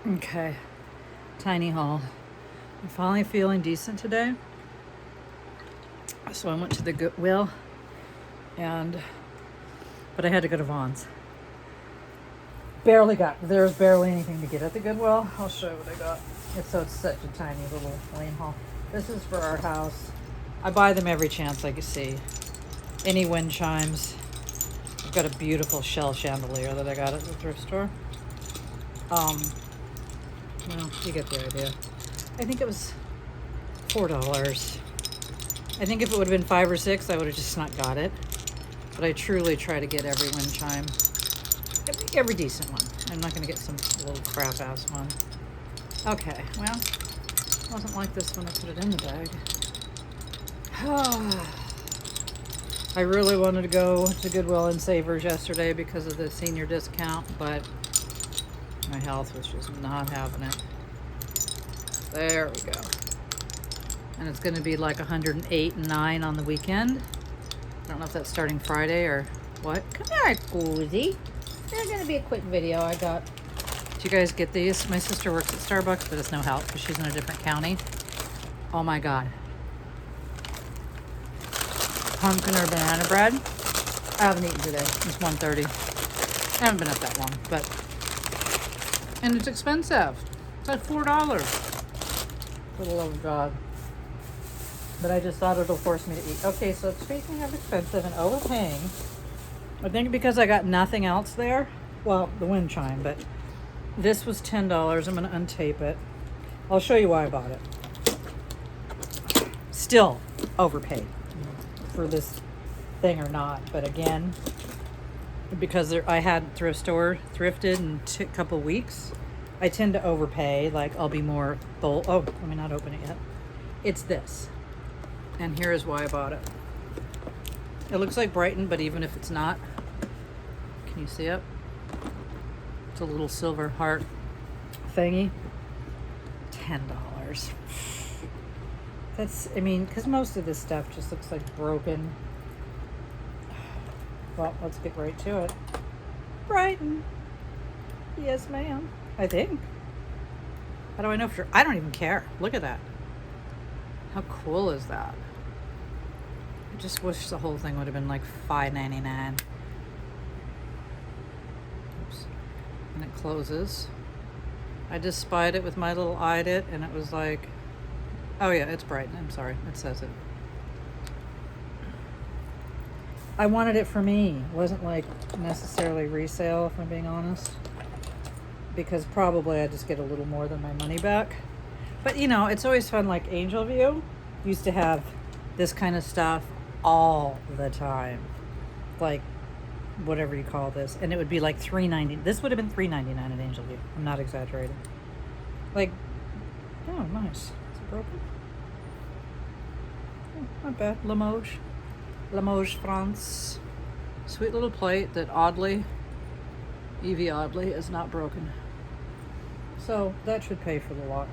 Okay, tiny haul. I'm finally feeling decent today. So I went to the Goodwill but I had to go to Vaughn's. There was barely anything to get at the Goodwill. I'll show you what I got. It's such a tiny little lane haul. This is for our house. I buy them every chance I can see. Any wind chimes. I've got a beautiful shell chandelier that I got at the thrift store. Well, you get the idea. I think it was $4. I think if it would have been $5 or $6, I would have just not got it. But I truly try to get every wind chime, every decent one. I'm not going to get some little crap ass one. Okay, well, it wasn't like this when I put it in the bag. I really wanted to go to Goodwill and Savers yesterday because of the senior discount, but my health was just not having it. There we go. And it's going to be like 108 and 9 on the weekend. I don't know if that's starting Friday or what. Come here, Cozy. There's going to be a quick video I got. Do you guys get these? My sister works at Starbucks, but it's no help because she's in a different county. Oh my God. Pumpkin or banana bread. I haven't eaten today. It's 1:30. I haven't been up that long, and it's expensive. It's like $4. For the love of God. But I just thought it'll force me to eat. Okay, so speaking of expensive and overpaying, I think because I got nothing else there, well, the wind chime, but this was $10. I'm going to untape it. I'll show you why I bought it. Still overpaid for this thing or not, but again, because I had thrifted in a couple weeks, I tend to overpay. Like, I'll be more bold. Oh, let me not open it yet. It's this. And here is why I bought it. It looks like Brighton, but even if it's not, can you see it? It's a little silver heart thingy. $10. Because most of this stuff just looks like broken. Well, let's get right to it. Brighton. Yes, ma'am. I think. How do I know for sure? I don't even care. Look at that. How cool is that? I just wish the whole thing would have been like $5.99. Oops. And it closes. I just spied it with my little eyed it, and it was like, oh yeah, it's Brighton. I'm sorry. It says it. I wanted it for me. It wasn't like necessarily resale, if I'm being honest. Because probably I just get a little more than my money back. But it's always fun. Like Angel View used to have this kind of stuff all the time. Like whatever you call this. And it would be like $3.90. This would have been $3.99 at Angel View. I'm not exaggerating. Like, oh, nice. Is it broken? Oh, not bad. Limoges, France. Sweet little plate that Evie oddly, is not broken. So that should pay for the lot.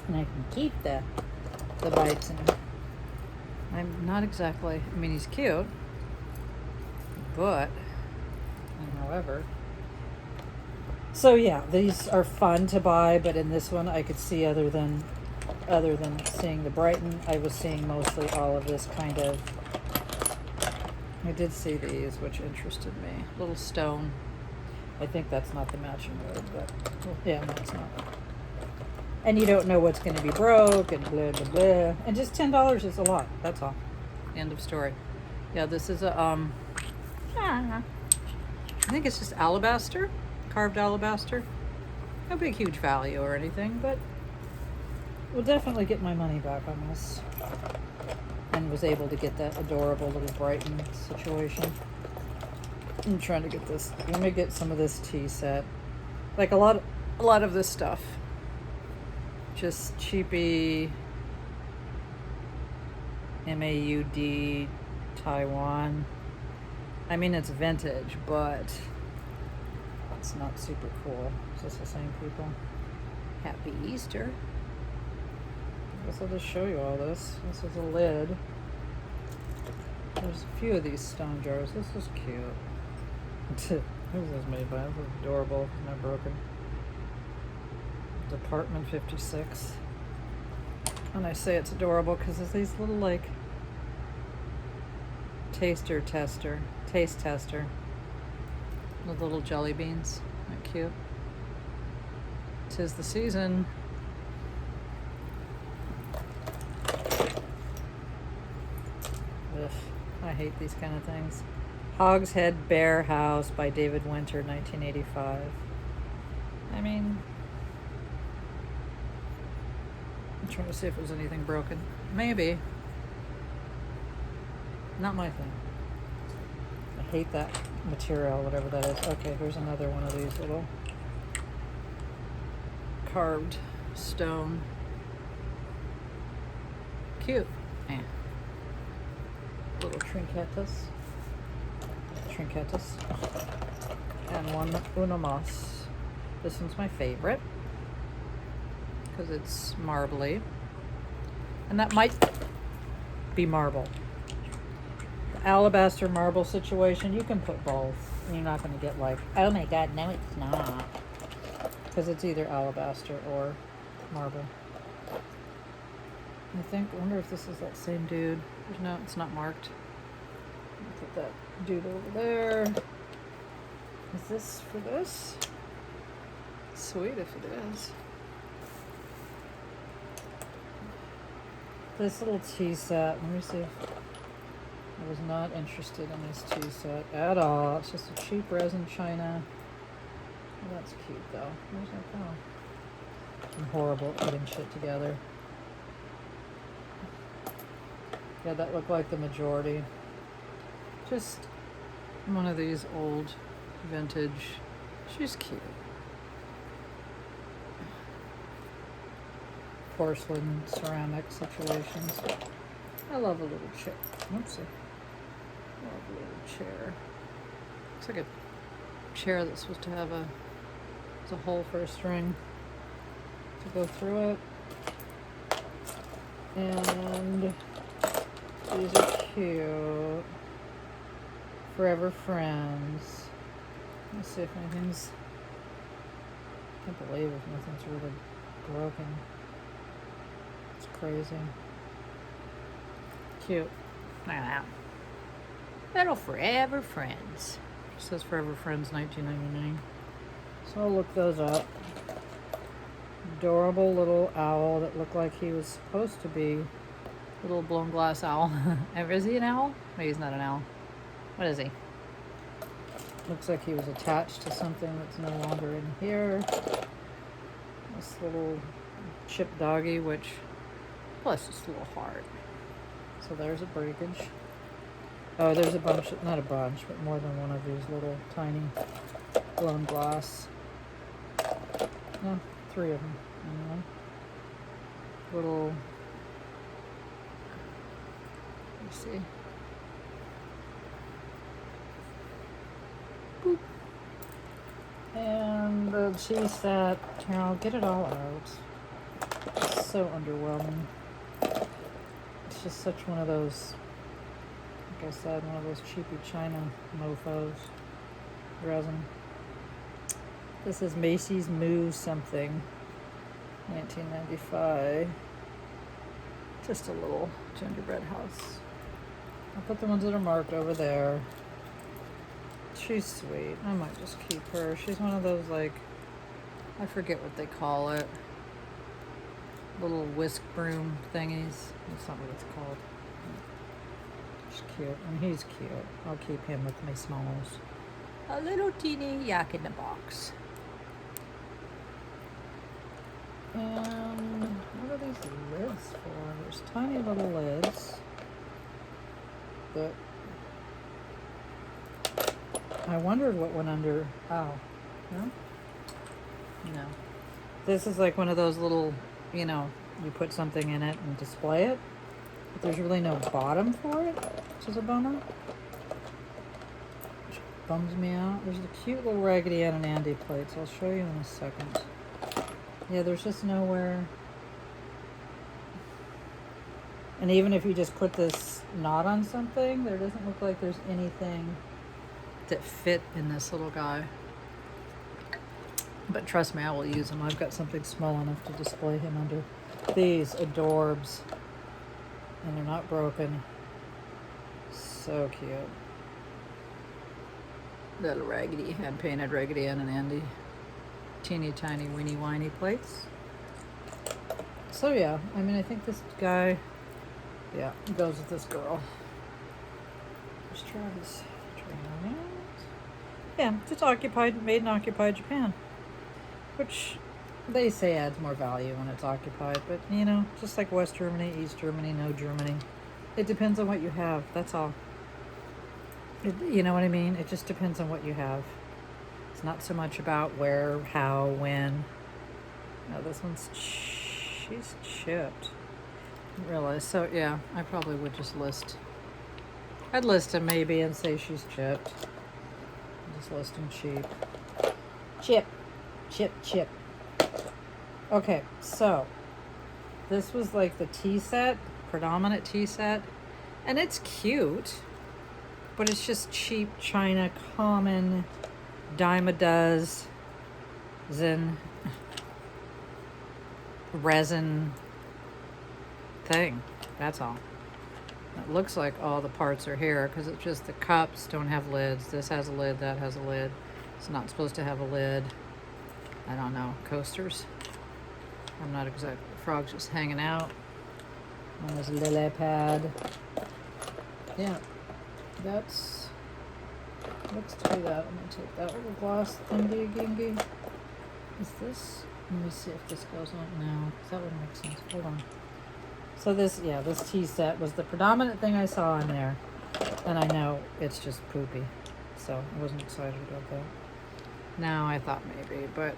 And I can keep the bites in it. I'm not exactly, he's cute. But, however. So yeah, these are fun to buy, but in this one I could see other than seeing the Brighton, I was seeing mostly all of this kind of. I did see these, which interested me. Little stone. I think that's not the matching wood, but yeah, no, it's not. And you don't know what's going to be broke and blah, blah, blah. And just $10 is a lot. That's all. End of story. Yeah, this is a, I think it's just alabaster, carved alabaster. No big, huge value or anything, but we'll definitely get my money back on this. And was able to get that adorable little Brighton situation. I'm trying to get this. Let me get some of this tea set. Like a lot of this stuff. Just cheapy MAUD Taiwan. It's vintage, but it's not super cool. Is this the same people? Happy Easter. I guess I'll just show you all this. This is a lid. There's a few of these stone jars. This is cute. Who's this made by? This is adorable. Not broken. Department 56. And I say it's adorable because it's these little like taste tester with little jelly beans. Isn't that cute? 'Tis the season. Ugh, I hate these kind of things. Hogshead Bear House by David Winter, 1985. I mean, I'm trying to see if there's anything broken. Maybe. Not my thing. I hate that material, whatever that is. Okay, here's another one of these little carved stone. Cute. Yeah. Little trinquetas. And one Uno Mas. This one's my favorite because it's marbly. And that might be marble. The alabaster marble situation, you can put both. And you're not going to get like, oh my god, no it's not. Because it's either alabaster or marble. I wonder if this is that same dude. No, it's not marked. I'll put that dude over there. Is this for this? Sweet if it is. This little tea set, let me see if I was not interested in this tea set at all. It's just a cheap resin china. Oh, that's cute though. Where's that go? I'm horrible at putting shit together. Yeah, that looked like the majority. Just one of these old vintage. She's cute. Porcelain, ceramic situations. I love a little chair. Oopsie. Love a little chair. It's like a chair that's supposed to have it's a hole for a string to go through it. And these are cute. Forever Friends. Let's see if anything's... I can't believe if nothing's really broken. It's crazy. Cute. Look at that. Little Forever Friends. It says Forever Friends 1999. So I'll look those up. Adorable little owl that looked like he was supposed to be a little blown glass owl. Is he an owl? Maybe he's not an owl. What is he? Looks like he was attached to something that's no longer in here. This little chip doggy, which, plus this little heart. So there's a breakage. Oh, there's a bunch, not a bunch, but more than one of these little tiny blown glass. No, 3 of them. Anyway. Little, let me see. Boop. And the cheese set, here, I'll get it all out. It's so underwhelming. It's just such one of those, like I said, one of those cheapy China mofos. Resin. This is Macy's Moo something. 1995. Just a little gingerbread house. I'll put the ones that are marked over there. She's sweet. I might just keep her. She's one of those, like, I forget what they call it. Little whisk broom thingies. That's not what it's called. She's cute. And he's cute. I'll keep him with my smalls. A little teeny yak in the box. And what are these lids for? There's tiny little lids. But I wondered what went under. Oh, no? No. This is like one of those little, you know, you put something in it and display it. But there's really no bottom for it, which is a bummer. Which bums me out. There's the cute little Raggedy Ann and Andy plates. I'll show you in a second. Yeah, there's just nowhere. And even if you just put this knot on something, there doesn't look like there's anything that fit in this little guy. But trust me, I will use him. I've got something small enough to display him under. These adorbs. And they're not broken. So cute. Little Raggedy, hand-painted Raggedy Ann and Andy. Teeny tiny weeny whiny plates. So yeah, I mean, I think this guy, yeah, goes with this girl. Let's try this. Yeah, it's occupied, made in occupied Japan. Which they say adds more value when it's occupied, but you know, just like West Germany, East Germany, no Germany. It depends on what you have, that's all. You know what I mean? It just depends on what you have. It's not so much about where, how, when. No, this one's, she's chipped. I didn't realize. So yeah, I probably would just list. I'd list them maybe and say she's chipped. Just list them cheap. Chip. Chip, chip. Okay, so this was like the tea set, predominant tea set. And it's cute. But it's just cheap China, common, dime a dozen resin thing. That's all. It looks like all the parts are here because it's just the cups don't have lids. This has a lid, that has a lid. It's not supposed to have a lid. I don't know. Coasters. I'm not exactly. The frog's just hanging out. And there's a lily pad. Yeah. Let's do that. I'm going to take that little glass thingy-gingy. Is this? Let me see if this goes on now. That would make sense. Hold on. So this, yeah, this tea set was the predominant thing I saw in there. And I know it's just poopy. So I wasn't excited about that. Now I thought maybe, but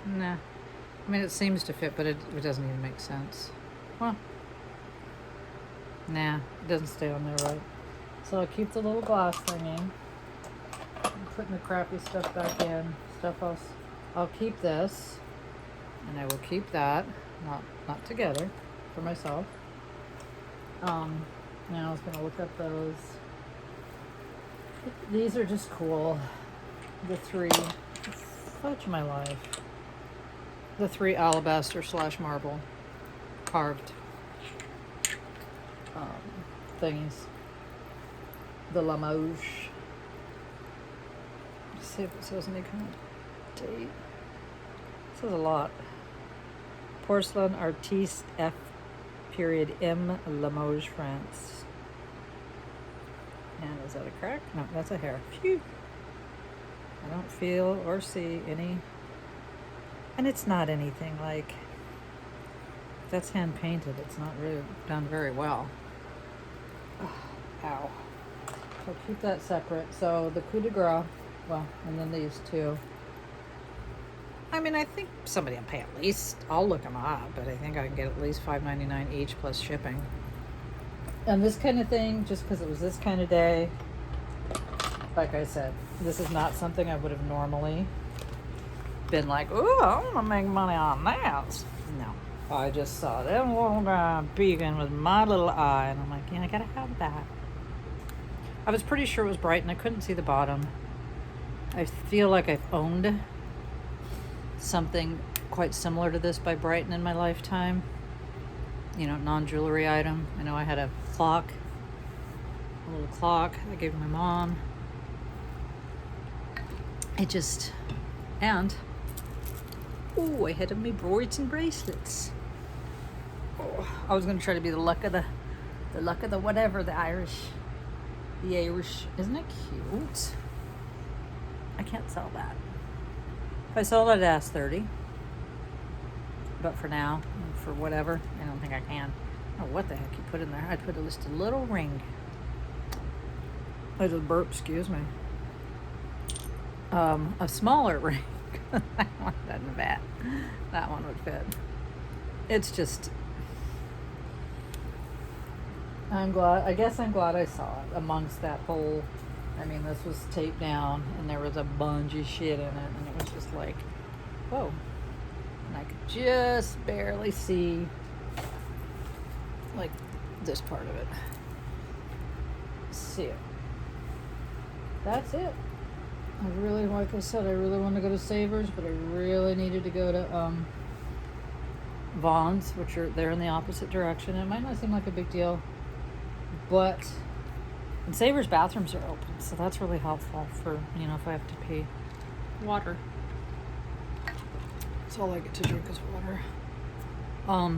nah. I mean, it seems to fit, but it doesn't even make sense. Well, nah, it doesn't stay on there right. So I'll keep the little glass thingy. I'm putting the crappy stuff back in. Stuff else. I'll keep this. And I will keep that. Not together. For myself. Now I was going to look up those. These are just cool. The three. Fudge my life. The three alabaster / marble carved thingies. The Limoges. Let's see if it says any kind of date. It says a lot. Porcelain Artiste F. M. Limoges, France. And is that a crack? No, that's a hair. Phew. I don't feel or see any. And it's not anything like. That's hand painted. It's not really done very well. Ow. So keep that separate. So the coup de grace, well, and then these two. I mean, I think somebody will pay at least, I'll look them up, but I think I can get at least $5.99 each plus shipping. And this kind of thing, just because it was this kind of day, like I said, this is not something I would have normally been like, oh, I want to make money on that. No. I just saw them little guy peeking with my little eye, and I'm like, yeah, I gotta have that. I was pretty sure it was bright, and I couldn't see the bottom. I feel like I've owned something quite similar to this by Brighton in my lifetime. You know, non-jewelry item. I know I had a clock, a little clock I gave my mom. It just, and, oh, I had my broads and bracelets. Oh, I was going to try to be the luck of the whatever, the Irish. Isn't it cute? I can't sell that. If I sold it, I'd ask $30. But for now, for whatever, I don't think I can. Oh, what the heck you put in there? I'd put just a little ring. I just burped, excuse me. A smaller ring. That one doesn't fit. That one would fit. It's just, I guess I'm glad I saw it amongst that whole, I mean, this was taped down and there was a bunch of shit in it and it was just like, whoa. And I could just barely see like this part of it. See it. That's it. Like I said, I really want to go to Savers, but I really needed to go to Vaughn's, which are they're in the opposite direction. It might not seem like a big deal, but and Savers bathrooms are open, so that's really helpful for if I have to pee. Water. That's all I get to drink is water. That was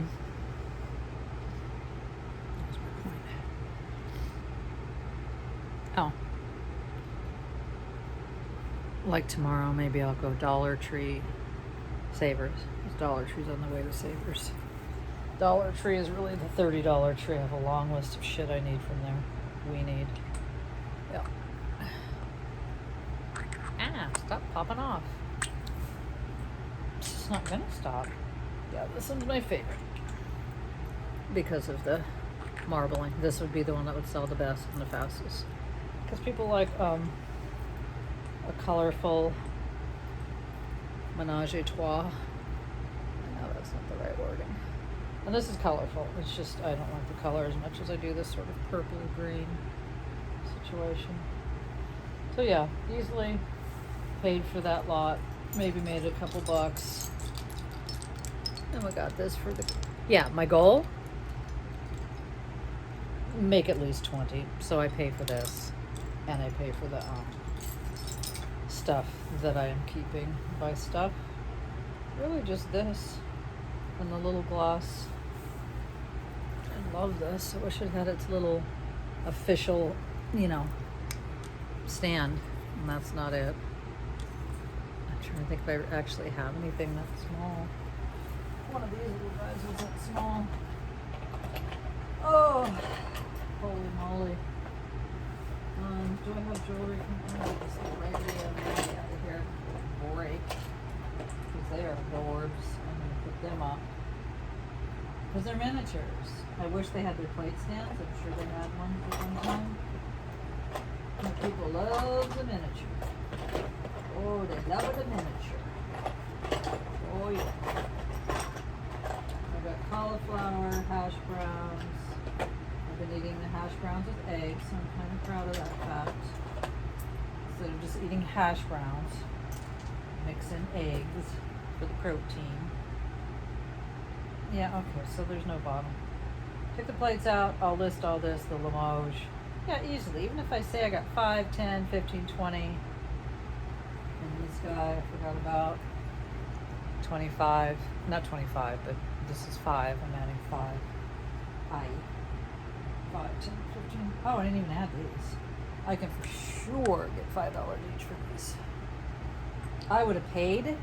my point. Oh. Like tomorrow, maybe I'll go Dollar Tree, Savers. Because Dollar Tree's on the way to Savers. Dollar Tree is really the $30 tree. I have a long list of shit I need from there. We need. Yeah. Stop popping off. It's just not gonna stop. Yeah, this one's my favorite. Because of the marbling. This would be the one that would sell the best and the fastest. Because people like a colorful menage a trois. I know that's not the right wording. And this is colorful. It's just I don't like the color as much as I do this sort of purple green situation. So yeah, easily paid for that lot. Maybe made a couple bucks. And we got this for the my goal. Make at least 20. So I pay for this. And I pay for the stuff that I am keeping. By stuff, really just this and the little glass. I love this. I wish it had its little official, stand, and that's not it. I'm trying to think if I actually have anything that small. One of these little guys is that small. Oh, holy moly. Do I have jewelry from this right out of here? Break. Because they are adorbs. I'm going to put them up. Because they're miniatures. I wish they had their plate stands. I'm sure they had one at one time. And people love the miniature. Oh, they love the miniature. Oh, yeah. I've got cauliflower, hash browns. I've been eating the hash browns with eggs, so I'm kind of proud of that fact. Instead of just eating hash browns, mix in eggs for the protein. Yeah, okay, so there's no bottom. Take the plates out, I'll list all this, the Limoges. Yeah, easily, even if I say I got 5, 10, 15, 20. And this guy, I forgot about 25, not 25, but this is 5, I'm adding 5. 5, 10, 15. Oh, I didn't even add these. I can for sure get $5 each for these. I would have paid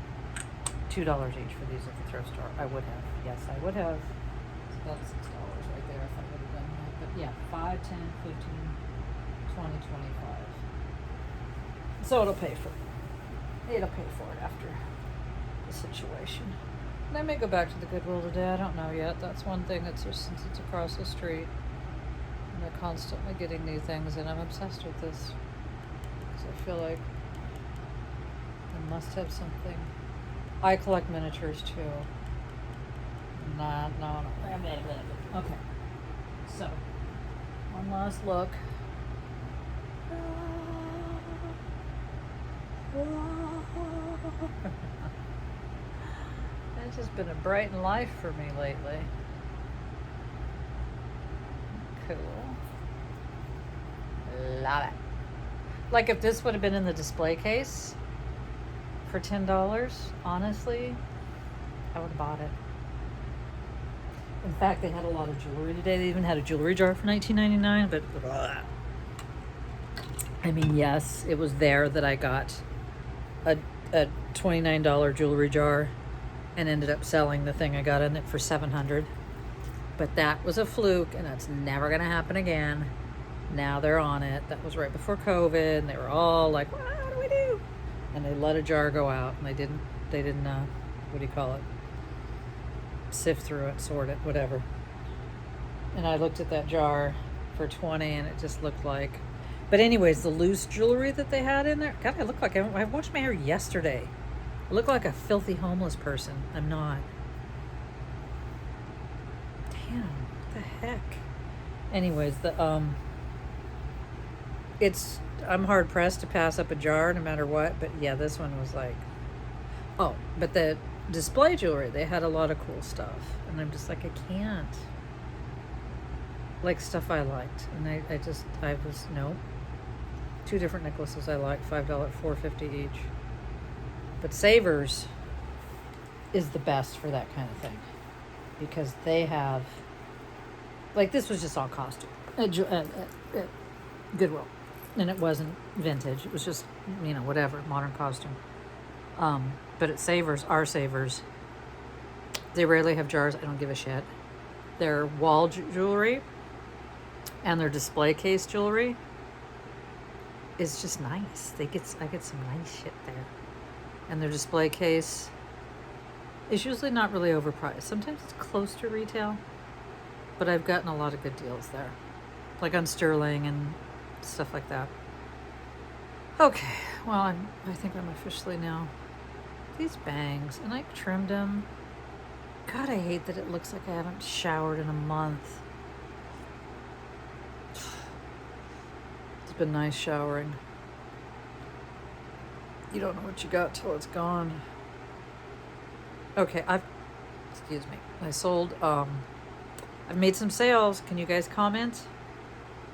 $2 each for these at the thrift store. I would have. Yes, I would have. It's about $6 right there if I would have done that. But yeah, 5, 10, 15, 20, 25. So it'll pay for it after the situation. And I may go back to the Goodwill today. I don't know yet. That's one thing that's just since it's across the street. And they're constantly getting new things, and I'm obsessed with this. Because I feel like I must have something. I collect miniatures too. No. Okay. So, one last look. It's just been a bright life for me lately. Cool. Love it. Like if this would have been in the display case for $10, honestly, I would have bought it. In fact, they had a lot of jewelry today. They even had a jewelry jar for $19.99, but I mean, yes, it was there that I got a $29 jewelry jar and ended up selling the thing I got in it for $700. But that was a fluke, and that's never going to happen again. Now they're on it. That was right before COVID, and they were all like, what do we do? And they let a jar go out, and they didn't what do you call it? Sift through it, sort it, whatever. And I looked at that jar for $20, and it just looked like... But anyways, the loose jewelry that they had in there... God, I look like... I washed my hair yesterday. I look like a filthy homeless person. I'm not. Damn, what the heck? Anyways, it's I'm hard pressed to pass up a jar no matter what. But yeah, this one was like, oh, but the display jewelry, they had a lot of cool stuff. And I'm just like, I can't. Like stuff I liked. And I was, no. 2 different necklaces I liked, $5, $4.50 each. But Savers is the best for that kind of thing. Because they have, like this was just all costume at Goodwill. And it wasn't vintage. It was just, whatever, modern costume. But at Savers, our Savers, they rarely have jars. I don't give a shit. Their wall jewelry and their display case jewelry is just nice. I get some nice shit there. And their display case is usually not really overpriced. Sometimes it's close to retail, but I've gotten a lot of good deals there. Like on Sterling and stuff like that. Okay, well, I think I'm officially now. These bangs, and I trimmed them. God, I hate that it looks like I haven't showered in a month. It's been nice showering. You don't know what you got till it's gone. Okay, excuse me. I sold, I've made some sales. Can you guys comment?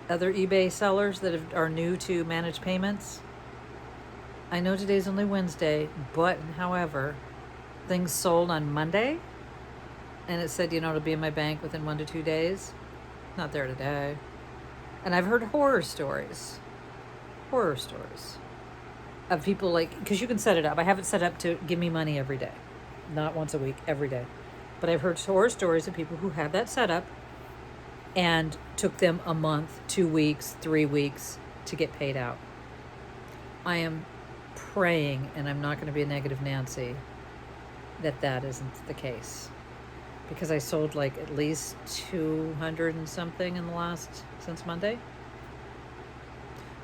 Other eBay sellers that are new to managed payments. I know today's only Wednesday, but however, things sold on Monday, and it said, it'll be in my bank within 1 to 2 days. Not there today. And I've heard horror stories of people because you can set it up. I have it set up to give me money every day, not once a week, every day. But I've heard horror stories of people who had that set up and took them a month, 2 weeks, 3 weeks to get paid out. I am praying, and I'm not going to be a negative Nancy, that isn't the case. Because I sold at least 200 and something in since Monday.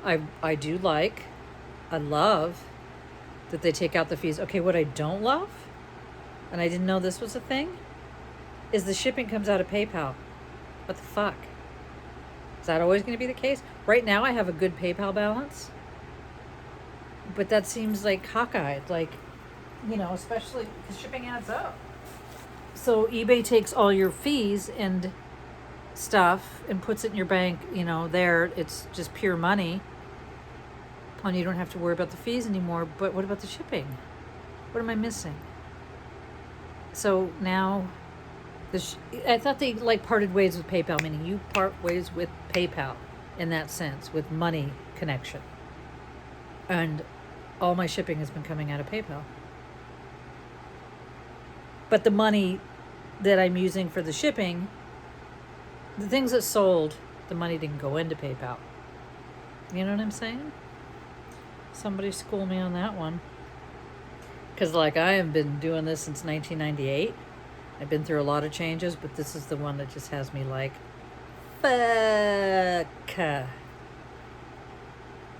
I love that they take out the fees. Okay, what I don't love, and I didn't know this was a thing, is the shipping comes out of PayPal. What the fuck? Is that always going to be the case? Right now I have a good PayPal balance, but that seems cockeyed, especially because shipping adds up. So eBay takes all your fees and stuff and puts it in your bank, there. It's just pure money. And you don't have to worry about the fees anymore. But what about the shipping? What am I missing? So now, I thought they parted ways with PayPal, meaning you part ways with PayPal in that sense, with money connection. And all my shipping has been coming out of PayPal. But the money that I'm using for the shipping, the things that sold, the money didn't go into PayPal. You know what I'm saying? Somebody school me on that one. Because I have been doing this since 1998. I've been through a lot of changes, but this is the one that just has me fuck.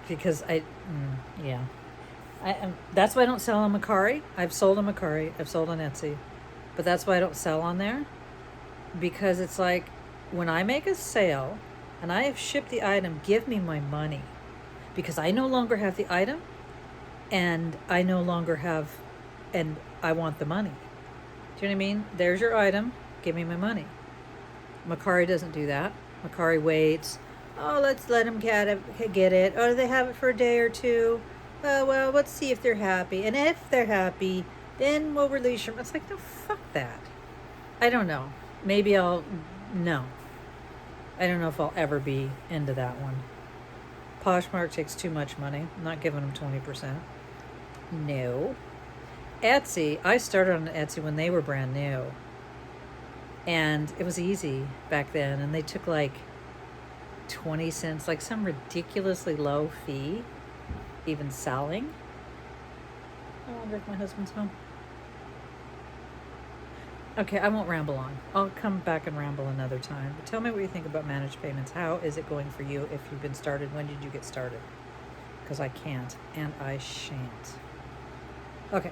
Because that's why I don't sell on Mercari. I've sold on Mercari. I've sold on Etsy. But that's why I don't sell on there. Because it's when I make a sale and I have shipped the item, give me my money. Because I no longer have the item and I no longer have, and I want the money. Do you know what I mean? There's your item. Give me my money. Mercari doesn't do that. Mercari waits. Oh, let's let them get it. Oh, they have it for a day or two. Well, let's see if they're happy. And if they're happy, then we'll release them. It's no, fuck that. I don't know. Maybe no. I don't know if I'll ever be into that one. Poshmark takes too much money. I'm not giving them 20%. No. Etsy, I started on Etsy when they were brand new. And it was easy back then. And they took 20 cents, some ridiculously low fee, even selling. I wonder if my husband's home. Okay, I won't ramble on. I'll come back and ramble another time. But tell me what you think about managed payments. How is it going for you if you've been started? When did you get started? Because I can't and I shan't. Okay.